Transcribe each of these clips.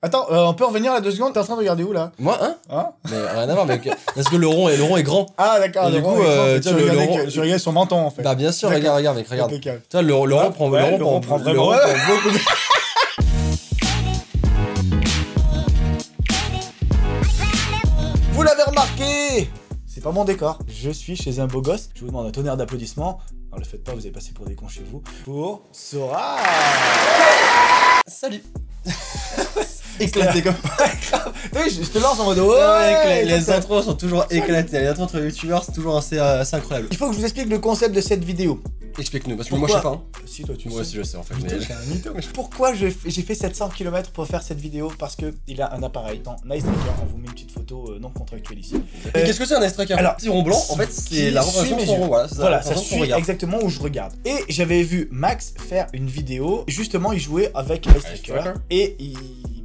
Attends, on peut revenir là 2 secondes, t'es en train de regarder où là? Moi, hein? Hein? Mais rien à voir, mec. Parce que le rond est grand. Ah d'accord, Et du coup, tu regardais son menton en fait. Bah bien sûr, regarde mec, regarde. Impeccable. Tu vois, le rond prend vraiment. beaucoup de... Vous l'avez remarqué, c'est pas mon décor. Je suis chez un beau gosse. Je vous demande un tonnerre d'applaudissements. Non, le faites pas, vous allez passer pour des cons chez vous. Pour Sora. Salut. Éclaté comme... Oui, je te lance en mode les intros sont toujours éclatées. Les intros entre youtubeurs, c'est toujours assez incroyable. Il faut que je vous explique le concept de cette vidéo. Explique-nous, parce que moi je sais pas. Hein. Si, toi tu sais. Moi aussi je sais en fait. Putain, Mais... un mytho. Pourquoi j'ai fait 700 km pour faire cette vidéo? Parce que il a un appareil. Dans Nice Tracker, on vous met une petite photo non contractuelle ici. Et qu'est-ce que c'est un Nice Tracker? Alors, petit rond blanc, en fait c'est la représentation de son rond. Voilà, ça suit exactement où je regarde. Et j'avais vu Max faire une vidéo. Justement, il jouait avec Nice Tracker. Et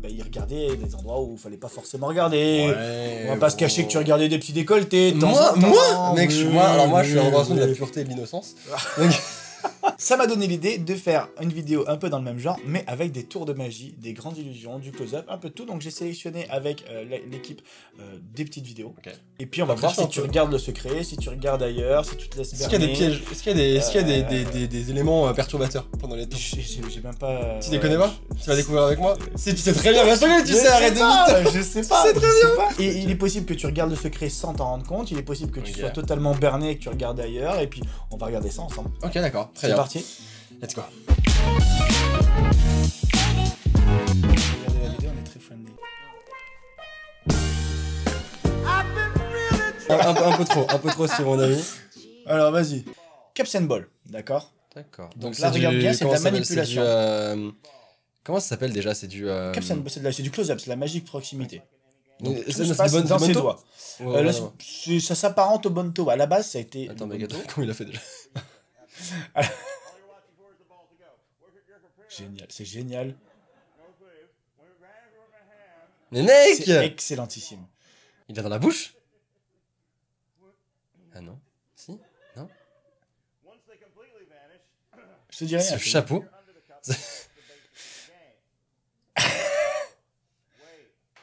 il regardait des endroits où il fallait pas forcément regarder. Ouais, on va pas se cacher que tu regardais des petits décolletés. Moi, mec, moi je suis en relation de la pureté et de l'innocence. Ça m'a donné l'idée de faire une vidéo un peu dans le même genre, mais avec des tours de magie, des grandes illusions, du close-up, un peu de tout. Donc j'ai sélectionné avec l'équipe des petites vidéos. Okay. Et puis on va voir si tu regardes le secret, si tu regardes ailleurs, si tu te laisses berner. Est-ce qu'il y a des pièges? Est-ce qu'il y a des éléments perturbateurs pendant les tours? J'ai même pas... Tu les connais pas? Tu vas découvrir avec moi? Si tu sais très bien, bien sûr que tu sais, arrête de mytho. Je sais pas, c'est très bien. Et il est possible que tu regardes le secret sans t'en rendre compte, il est possible que tu sois totalement berné et que tu regardes ailleurs, et puis on va regarder ça ensemble. Ok, d'accord, très bien. C'est parti. Let's go. Regardez la vidéo, on est très friendly. Un peu trop, c'est mon avis. Alors vas-y. Caps and Ball, d'accord? D'accord. Donc là, regarde bien, c'est de la manipulation. Comment ça s'appelle déjà? C'est du... Caps and Ball, c'est du close-up, c'est de la magie de proximité. Donc, tout se passe dans ses doigts. Ouais, ça s'apparente au Bonto. À la base, ça a été... Attends, mais comment il a fait déjà? Génial, c'est génial. Mais mec! C'est excellentissime. Il est dans la bouche? Ah non? Si? Non? Je te dis rien. Ce chapeau.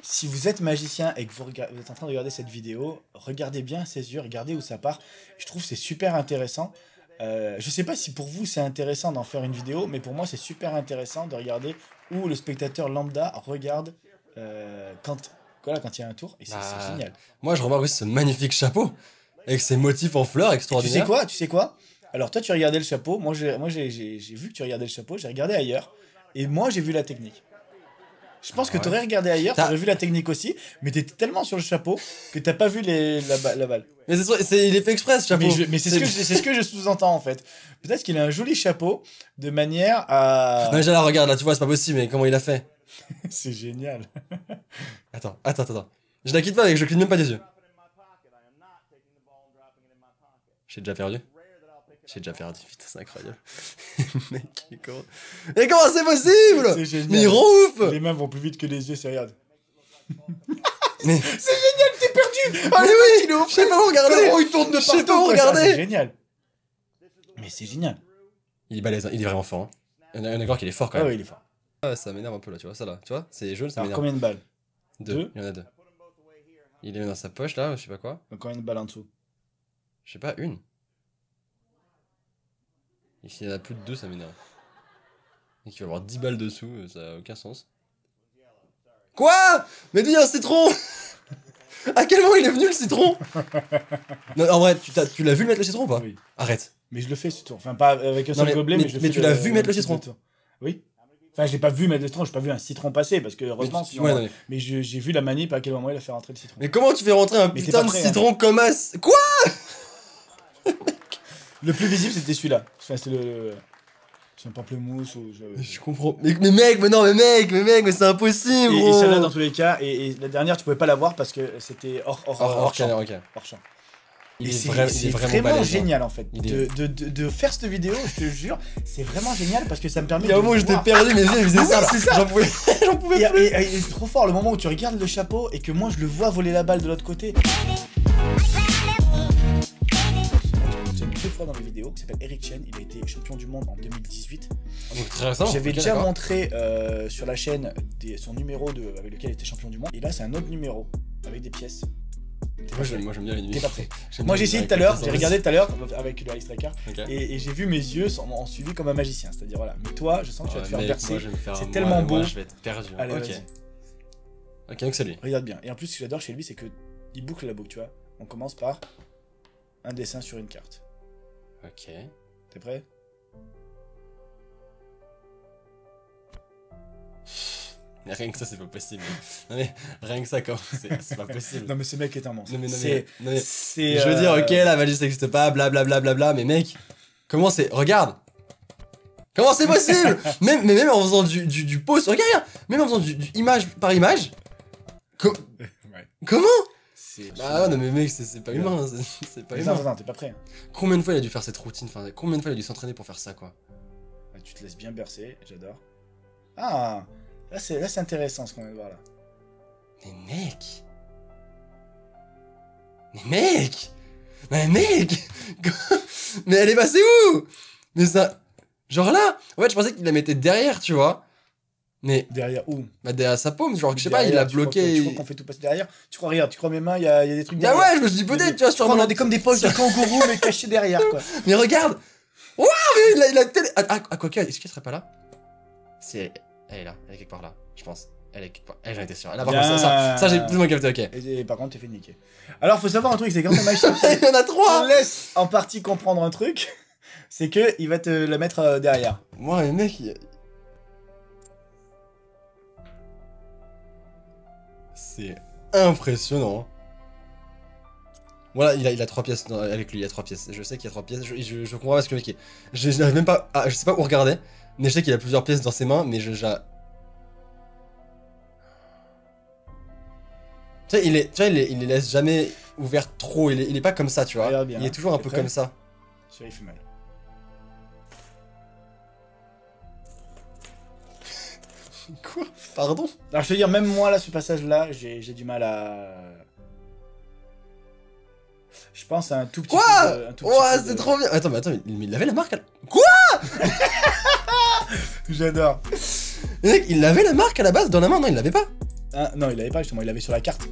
Si vous êtes magicien et que vous êtes en train de regarder cette vidéo, regardez bien ses yeux, regardez où ça part. Je trouve que c'est super intéressant. Je sais pas si pour vous c'est intéressant d'en faire une vidéo, mais pour moi c'est super intéressant de regarder où le spectateur lambda regarde quand il y a un tour, et c'est génial. Moi je remarque aussi ce magnifique chapeau avec ses motifs en fleurs extraordinaires. Tu sais quoi? Alors toi tu regardais le chapeau, moi j'ai vu que tu regardais le chapeau, j'ai regardé ailleurs, et moi j'ai vu la technique. Je pense que t'aurais regardé ailleurs, t'aurais vu la technique aussi, mais t'étais tellement sur le chapeau que t'as pas vu la balle. Mais il est fait exprès ce chapeau. Mais c'est ce que je sous-entends en fait. Peut-être qu'il a un joli chapeau de manière à... Non mais là regarde, là tu vois c'est pas possible, mais comment il a fait? C'est génial. Attends. Je la quitte pas, je cligne même pas des yeux. J'ai déjà perdu, putain c'est incroyable. Mec, mais comment c'est possible? C'est génial. Mais il rend ouf. Les mains vont plus vite que les yeux, c'est regarde. Mais... C'est génial, t'es perdu. Ah mais oui, je sais pas où regarder. Il tourne de partout. Je sais pas où regarder. C'est génial. Mais c'est génial. Il est balèze, il est vraiment fort. On est d'accord qu'il est fort quand même. Ah oui, il est fort. Ah, ça m'énerve un peu là, tu vois, ça là. Tu vois, c'est jaune, ça m'énerve. Combien de balles? 2. Il y en a 2. Il est dans sa poche là, je sais pas quoi. Combien de balles en dessous? Je sais pas, une. Et s'il y en a plus de 2, ça m'énerve. Et qu'il va y avoir 10 balles dessous, ça a aucun sens. Quoi? Mais dis un citron. À quel moment il est venu le citron? Non, en vrai, tu l'as vu mettre le citron ou pas? Oui. Arrête. Mais je le fais ce tour. Enfin, pas avec un seul gobelet, mais je le fais. Mais tu l'as vu mettre le citron? Oui. Enfin, j'ai pas vu mettre le citron, j'ai pas vu un citron passer, parce que heureusement, mais j'ai vu la manip à quel moment il a fait rentrer le citron. Mais comment tu fais rentrer un putain de citron comme as? Quoi? Le plus visible, c'était celui-là. Enfin, c'est le... C'est un pamplemousse ou... Je comprends. Mais c'est impossible, et celle-là, dans tous les cas, et la dernière, tu pouvais pas la voir parce que c'était hors champ. Hors champ. C'est vraiment génial en fait de faire cette vidéo, je te jure, c'est vraiment génial parce que ça me permet. Il y a un moment où j'étais perdu, mes yeux ils faisaient ça là. J'en pouvais plus. Et c'est trop fort le moment où tu regardes le chapeau et que moi je le vois voler la balle de l'autre côté. J'aime très fois dans mes vidéos, qui s'appelle Eric Chen. Il a été champion du monde en 2018. Donc très récent. J'avais ok, déjà d'accord. montré sur la chaîne son numéro avec lequel il était champion du monde. Et là, c'est un autre numéro avec des pièces. Moi j'aime bien les nuits. T'es pas prêt. J'aime Moi bien j'ai essayé les tout à l'heure, nuits. j'ai regardé tout à l'heure avec le Ice Tracker Ok. et j'ai vu mes yeux ont suivi comme un magicien. C'est-à-dire voilà. Mais toi, je sens que tu vas te faire Mec, bercer. moi, je vais me faire- C'est moi, tellement beau. Moi je vais être perdu. Allez, ok. vas-y. Ok, donc c'est lui. Regarde bien. Et en plus, ce que j'adore chez lui, c'est que il boucle la boucle, tu vois. On commence par un dessin sur une carte. Ok. T'es prêt? Mais rien que ça, c'est pas possible. Non mais rien que ça, quand c'est pas possible. Non mais ce mec est un monstre. Non mais, C'est je veux dire, ok, la magie ça existe pas, blablabla, bla, bla, bla, mais mec, comment c'est. Regarde! Comment c'est possible? même en faisant du pause, regarde! Même en faisant du image par image. Ouais. Comment? C'est. Ah ouais, non mais mec, c'est pas humain, c'est pas humain. Attends, t'es pas prêt. Hein. Combien de fois il a dû faire cette routine? Enfin, combien de fois il a dû s'entraîner pour faire ça, quoi? Ouais, tu te laisses bien bercer, j'adore. Ah, là c'est intéressant ce qu'on vient de voir là. Mais mec! Mais mec! Mais elle est passée où? Mais ça. Genre là! En fait, je pensais qu'il la mettait derrière, tu vois. Mais. Derrière où? Bah, derrière sa paume, genre, je sais pas, Derrière, il a tu crois bloqué. tu crois qu'on fait tout passer derrière? Tu crois, regarde, tu crois mes mains, il y a des trucs Bah derrière. ouais, je me suis dit peut-être, tu vois, sur On a comme des poches de kangourou mais cachées derrière quoi. Mais regarde! Waouh, mais il a télé. Ah, quoi que, est-ce qu'elle serait pas là? C'est. Elle est là, elle est quelque part là, je pense. Elle est quelque part. Elle, j'en étais sûr. Là, par contre, ça j'ai plus ou moins capté, ok. Et par contre, t'es fait niquer. Alors, faut savoir un truc, c'est quand ta machine Il y en a te trois! laisse en partie comprendre un truc, c'est que il va te la mettre derrière. Moi, mais mec. C'est impressionnant. Voilà, il a 3 pièces avec lui, il y a 3 pièces. Je sais qu'il y a 3 pièces, je comprends pas ce que le mec est. Je n'arrive même pas à, je sais pas où regarder, mais je sais qu'il a plusieurs pièces dans ses mains, mais tu sais, il les laisse jamais ouverts trop, il est pas comme ça, tu vois. Regarde bien, Il est toujours un t'es peu prêt comme ça. Celui-là, il fait mal. Quoi? Pardon? Alors, je te dire, même moi, là, ce passage-là, j'ai du mal à... Je pense à un tout petit Quoi? peu de- un tout petit Ouais, peu c'est de- trop bien. Attends, mais il avait la marque à la... J'adore. Le mec, il avait la marque à la base dans la main, non, il l'avait pas. Ah, non, il l'avait pas, justement, il l'avait sur la carte.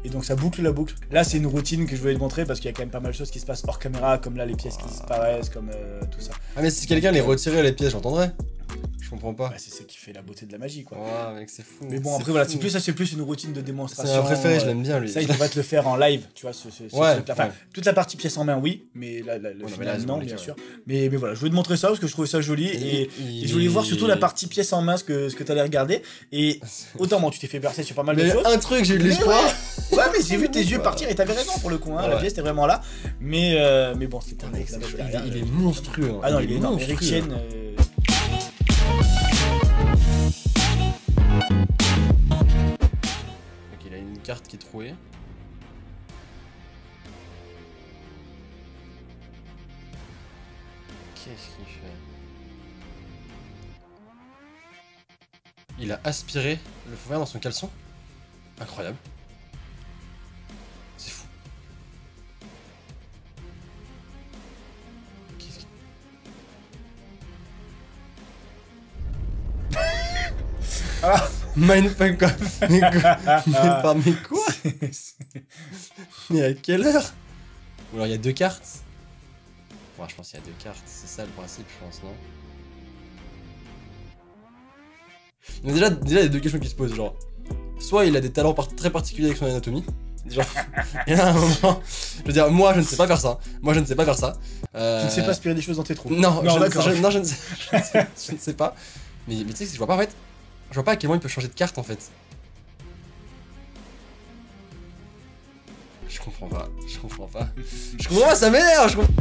Et donc ça boucle la boucle. Là, c'est une routine que je voulais te montrer parce qu'il y a quand même pas mal de choses qui se passent hors caméra, comme là, les pièces qui disparaissent, comme tout ça. Ah, mais si quelqu'un les retirait les pièces, j'entendrais. Je comprends pas. Bah, c'est ça qui fait la beauté de la magie, quoi. Ouais, mec, c'est fou. Mais bon, après, voilà, c'est plus une routine de démonstration. C'est un préféré, je l'aime bien, lui. Ça, il devrait te le faire en live, tu vois, ce Ouais, truc-là. Enfin, ouais. toute la partie pièce en main, oui, mais le mais final, là, non, c'est bien compliqué, sûr. Mais voilà, je voulais te montrer ça parce que je trouvais ça joli et je voulais voir surtout la partie pièce en main, ce que t'allais regarder. Et autant, bon, tu t'es fait bercer sur pas mal de Mais choses. un truc, j'ai eu de Mais l'espoir. Ouais, mais j'ai vu tes yeux partir et t'avais raison pour le coup, hein, la Ouais. pièce était vraiment là. Mais bon, c'était Mec, la c'est mettre chaud. derrière, Il est monstrueux. hein. Ah non, il est énorme. Eric monstrueux. Chen. Ok, il a une carte qui est trouée. Qu'est-ce qu'il fait? Il a aspiré le fond vert dans son caleçon? Incroyable. C'est fou. Qu'est-ce qu'il... Ah. Mindfuck quoi. Mais quoi? Mais quoi? Mais à quelle heure? Ou alors il y a 2 cartes? Ouais, je pense qu'il y a 2 cartes, c'est ça le principe, je pense, non? Mais déjà, il y a 2 questions qui se posent, genre... Soit il a des talents très particuliers avec son anatomie, genre... Et là, à un moment... Je veux dire, moi je ne sais pas faire ça, Tu ne sais pas aspirer des choses dans tes trous. Non, d'accord. je ne sais pas. Mais tu sais que je vois pas en fait... Je vois pas à quel moment il peut changer de carte en fait. Je comprends pas, je comprends pas. Je comprends pas, ça m'énerve, je comprends...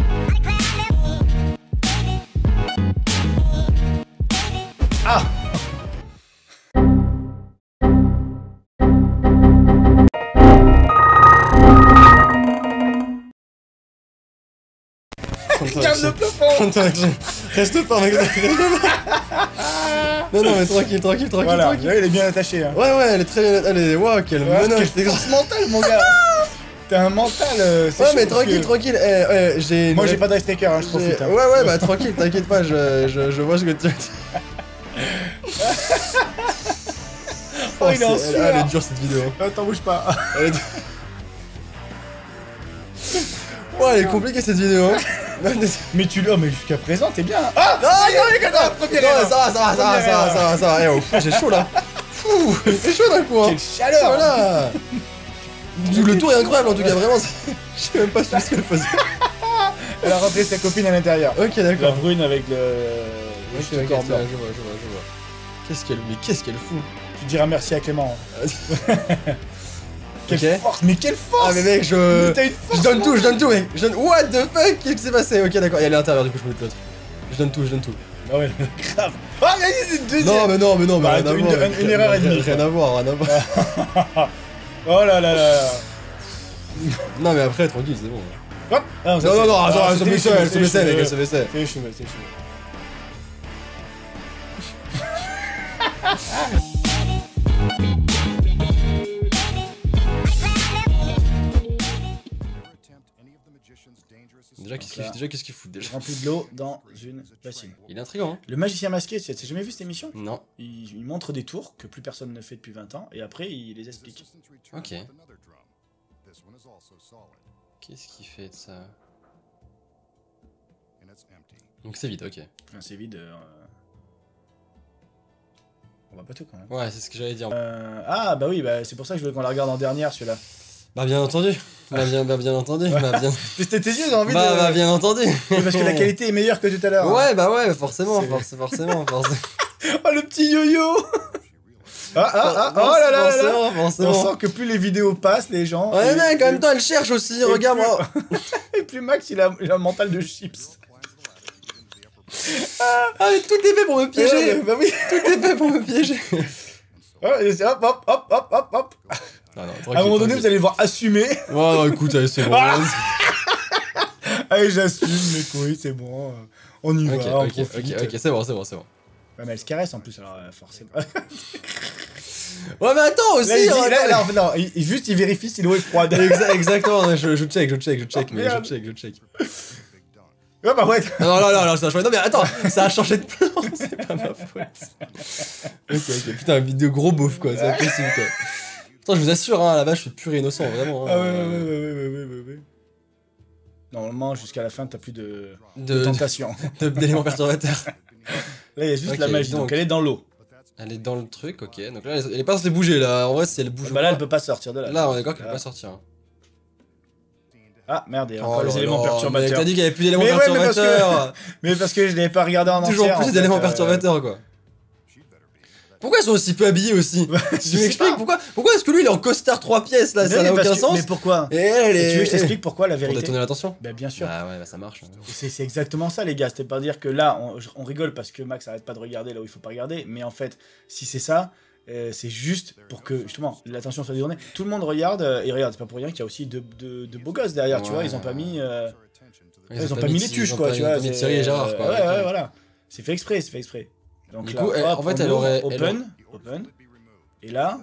Ah. Regarde le plafond. Reste pas, mec, reste pas. Non, mais tranquille. Voilà, là, il est bien attaché. Hein. Ouais, elle est très... Elle est... Waouh, quelle Ouais, menace. quelle force mentale, mon gars. T'as un mental. C'est Ouais, chaud mais parce que- tranquille. J'ai. Moi j'ai pas d'ice taker, hein, je profite. Hein. Ouais, bah tranquille, t'inquiète pas, je vois ce que tu veux dire. Oh, il est en elle sueur. est dure cette vidéo. Attends, bouge pas. Elle est... Ouais, elle est compliquée cette vidéo. Hein. Mais tu l'as, mais jusqu'à présent t'es bien. Ah Non, les gars, non, première non, erreur. ça va. Eh, oh, j'ai chaud là. Fou, j'ai chaud d'un coup. Hein. Quelle chaleur. Voilà. Le tour est incroyable en tout cas, vraiment. Je sais même pas ce qu'elle faisait. Elle a rentré sa copine à l'intérieur. Ok, La d'accord. brune avec le. Ok, juste corps blanc. je vois. Qu'est-ce qu'elle fout? Tu diras merci à Clément. Quelle Ok. force, mais quelle force. Ah mais mec, Mais t'as une force. je donne tout mec. What the fuck? Qu'est-ce qui s'est passé? Ok d'accord, il y a l'intérieur du coup je me mets de l'autre. Je donne tout. Ah ouais, grave. Ah, il y a une deuxième. Non, Bah, rien à une- voir. une erreur et demie, Rien à voir. Oh là là là. Non mais après tranquille, c'est bon. Hop. Ah, ça, Non, c'est- attends, ah, elle se c'était baissait, les elle se cheveux, baissait, mec, c'est elle se baissait. les cheveux, c'est les cheveux. Déjà qu'est-ce qu'il fout déjà? Rempli de l'eau dans une bassine. Il est intriguant, hein? Le magicien masqué, tu as jamais vu cette émission? Non. Il montre des tours que plus personne ne fait depuis 20 ans et après il les explique. Ok. Qu'est-ce qu'il fait de ça? Donc c'est vide, ok. Enfin, c'est vide. On voit pas tout quand même. Ouais, c'est ce que j'allais dire. Ah bah oui, bah, c'est pour ça que je voulais qu'on la regarde en dernière celui-là. Bah bien entendu. Bah bien entendu. Bah bien. C'était tes yeux, j'ai envie de. Bah bien entendu. Oui, parce que la qualité est meilleure que tout à l'heure. hein. Ouais, bah ouais, forcément. Oh le petit yo-yo. Oh là là là. On Forcément. sent que plus les vidéos passent, les gens. Ouais et- mec, en même temps elle cherche aussi, et regarde plus- moi. Et plus Max il a un mental de chips. Ah mais tout est fait pour me piéger. Bah oui. Tout est fait pour me piéger. Oh, et c'est hop. Non, À un moment donné, vous allez devoir assumer. Ouais, non, écoute, allez, c'est bon. Ah Allez, j'assume, mes couilles, c'est bon. On y va, on Ok, profite. c'est bon. Ouais, mais elle se caresse en plus, alors forcément. Ouais, mais attends aussi. Là, il dit, attends. là, non, juste il vérifie si l'eau est froide. Exactement, je check, mais merde. je check. Ouais, bah ouais. Non, ça a changé. Non, mais attends, ça a changé de plan, c'est pas ma faute. Ok, putain, vidéo gros beauf, quoi, c'est impossible, quoi. Attends, je vous assure, hein, à la base, je suis pur et innocent, vraiment. Ah ouais. Normalement, jusqu'à la fin, t'as plus de De- tentation. D'éléments perturbateurs. Là, il y a juste Ok, la magie, donc donc. elle est dans l'eau. Elle est dans le truc, ok. Donc là, elle est pas censée bouger, là. En vrai, si elle bouge. Bah là, elle peut pas sortir de là. Là, on est d'accord qu'elle peut Ah. pas sortir. Hein. Ah, merde, il y a Oh encore les là éléments là, perturbateurs. mec, t'as dit qu'il y avait plus d'éléments Mais ouais, mais parce que- perturbateurs. Mais parce que je l'avais pas regardé en entière. Toujours en plus fait, d'éléments perturbateurs, quoi. Pourquoi ils sont aussi peu habillés aussi? Je Tu sais m'expliques pas. pourquoi est-ce que lui il est en costard 3 pièces là? Mais Ça oui, n'a parce aucun que- sens. Mais pourquoi? Et elle Et est. tu veux que je t'explique pourquoi la Pour vérité? détourner l'attention? Bah bien sûr. Bah ouais, bah ça marche. C'est exactement ça les gars, c'est pas dire que là on rigole parce que Max arrête pas de regarder là où il faut pas regarder, mais en fait si c'est ça, c'est juste pour que justement l'attention soit détournée. Tout le monde regarde, et regarde, c'est pas pour rien qu'il y a aussi de beaux gosses derrière, tu Ouais. vois, ils ont pas mis les tuches quoi, tu vois. Ils ont pas mis Thierry et Gérard quoi. Ouais, voilà. C'est fait exprès. Donc Du là, coup, hop, en fait, on elle ouvre, aurait- open. Et là,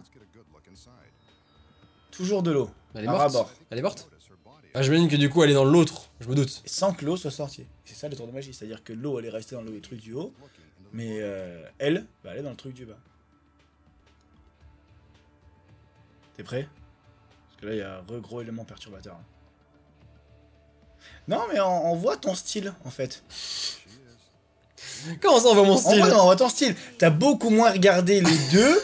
toujours de l'eau. Elle est à morte. rabord. Elle est morte. Ah, j'imagine que du coup elle est dans l'autre, je me doute. Sans que l'eau soit sortie. C'est ça le tour de magie, c'est-à-dire que l'eau elle est restée dans le truc du haut, mais elle va aller dans le truc du bas. T'es prêt? Parce que là il y a un gros élément perturbateur. Non mais on voit ton style en fait. Comment ça on voit mon style? On voit ton style. T'as beaucoup moins regardé les deux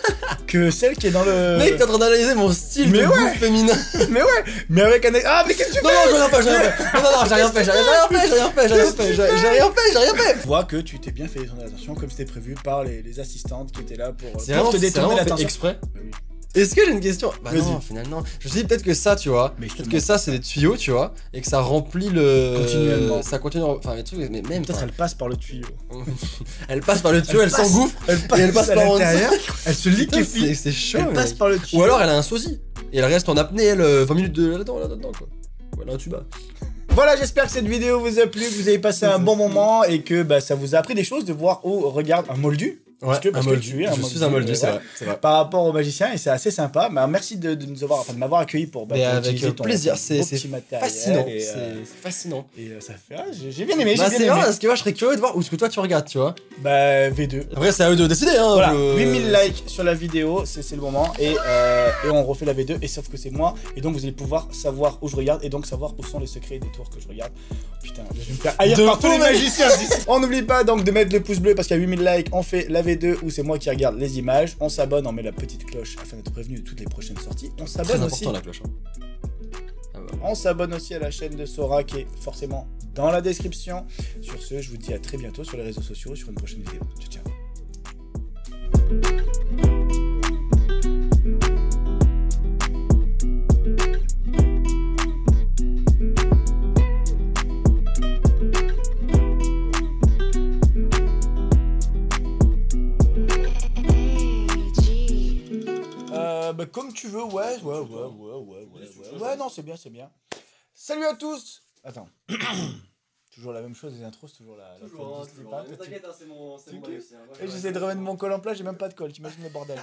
que celle qui est dans le... Mec, t'es en train d'analyser mon style Mais de ouais. bouffe féminin. Mais ouais. Mais avec un... Ah mais qu'est-ce que tu Non, fais? j'ai rien fait. Je vois que tu t'es bien fait détourner l'attention comme c'était prévu par les assistantes qui étaient là pour C'est te vraiment détourner fait l'attention. exprès. Bah oui. Est-ce que j'ai une question? Bah Vas-y. non, finalement. Je me suis dit peut-être que ça, tu vois. Mais je te Peut-être demande. que ça, c'est des tuyaux, tu vois. Et que ça remplit le. Continuellement. Ça continue. Enfin, les trucs, mais même. Peut-être enfin, elle passe par le tuyau. elle passe par le tuyau, elle passe- s'engouffre. Elle Et elle passe à par en l'intérieur. dessous. Elle se Putain, liquéfie. c'est chaud. Elle passe mec. par le tuyau. Ou alors elle a un sosie. Et elle reste en apnée, elle, 20 minutes là-dedans, quoi. Ou elle a un tuba. Voilà, j'espère que cette vidéo vous a plu, que vous avez passé un bon moment et que bah, ça vous a appris des choses de voir, oh, regarde, un moldu. Parce que tu es un je suis un moldu, c'est vrai. Par rapport aux magiciens, et c'est assez sympa. Bah, merci de nous avoir, enfin, de m'avoir accueilli pour, pour avec utiliser ton plaisir, c'est petit matériel. fascinant. Et, C'est fascinant. et ça fait. Ah, j'ai bien aimé, Bah, j'ai c'est bien vrai, aimé. parce que moi je serais curieux de voir où ce que toi tu regardes, tu vois. Bah, V2. Après, c'est à eux de décider, hein. Voilà, 8000 likes sur la vidéo, c'est le moment. Et on refait la V2, et sauf que c'est moi. Et donc, vous allez pouvoir savoir où je regarde, et donc savoir où sont les secrets et des tours que je regarde. Putain, je vais me faire haïr par tous les magiciens. On n'oublie pas donc de mettre le pouce bleu parce qu'il y a 8000 likes. On fait la V2 où c'est moi qui regarde les images. On s'abonne, on met la petite cloche afin d'être prévenu de toutes les prochaines sorties. On s'abonne aussi. La cloche, hein. Ah bah. On s'abonne aussi à la chaîne de Sora qui est forcément dans la description. Sur ce, je vous dis à très bientôt sur les réseaux sociaux et sur une prochaine vidéo. Ciao, ciao. Bah, comme tu veux, ouais, non, c'est bien, c'est bien. Salut à tous. Attends. Toujours la même chose, les intros, c'est toujours la Toujours, fête du slip, hein. t'inquiète, c'est mon Et j'essaie de remettre mon col en place, j'ai même pas de col, t'imagines le bordel.